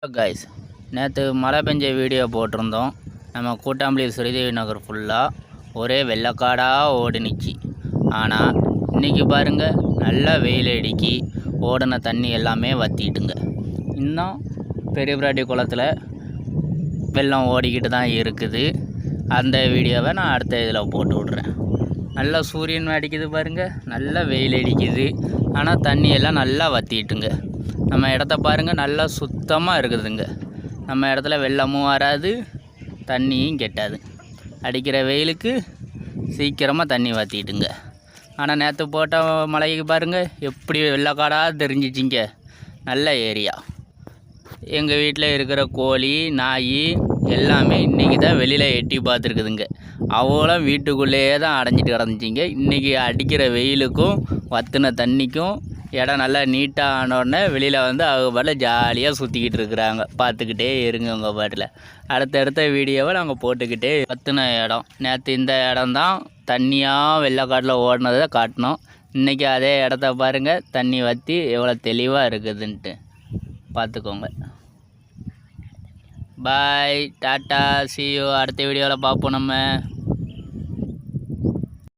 Hello guys, நேற்று மழை பெஞ்ச வீடியோ போட்டிருந்தோம். நம்ம கூட்டாம்பள்ளி ஸ்ரீதேவி நகர் ஃபுல்லாக ஒரே வெள்ளைக்காடாக ஓடினுச்சு. ஆனால் இன்றைக்கி பாருங்கள், நல்லா வெயில் அடிக்கி ஓடின தண்ணி எல்லாமே வற்றிட்டுங்க. இன்னும் பெரிய பிராட்டி குளத்தில் வெள்ளம் ஓடிக்கிட்டு தான் இருக்குது. அந்த வீடியோவை நான் அடுத்த இதில் போட்டு விட்றேன். நல்லா சூரியன் அடிக்குது பாருங்கள், நல்லா வெயில் அடிக்குது. ஆனால் தண்ணி எல்லாம் நல்லா வற்றிட்டுங்க. நம்ம இடத்த பாருங்கள், நல்லா சுத்தமாக இருக்குதுங்க. நம்ம இடத்துல வெள்ளமும் வராது, தண்ணியும் கெட்டாது. அடிக்கிற வெயிலுக்கு சீக்கிரமாக தண்ணி வற்றிட்டுங்க. ஆனால் நேற்று போட்ட மழைக்கு பாருங்கள் எப்படி வெள்ளைக்காடாக தெரிஞ்சிச்சிங்க. நல்ல ஏரியா. எங்கள் வீட்டில் இருக்கிற கோழி நாய் எல்லாமே இன்றைக்கி தான் வெளியில் எட்டி பார்த்துருக்குதுங்க. அவ்வளோ வீட்டுக்குள்ளேயே தான் அடைஞ்சிட்டு கிடந்துச்சிங்க. இன்றைக்கி அடிக்கிற வெயிலுக்கும் வற்றின தண்ணிக்கும் இடம் நல்லா நீட்டாக ஆனோடனே வெளியில் வந்து அவங்க பாட்டில் ஜாலியாக சுற்றிக்கிட்டு இருக்கிறாங்க. பார்த்துக்கிட்டே இருங்க உங்கள் பாட்டில். அடுத்தடுத்த வீடியோவை நாங்கள் போட்டுக்கிட்டே வற்றின இடம். நேற்று இந்த இடம் தான் தண்ணியாக வெள்ளைக்காட்டில் ஓடினதை காட்டினோம். இன்றைக்கி அதே இடத்த பாருங்கள், தண்ணி வற்றி எவ்வளோ தெளிவாக இருக்குதுன்ட்டு பார்த்துக்கோங்க. பாய், டாட்டா, see you. அடுத்த வீடியோவில் பார்ப்போம் நம்ம.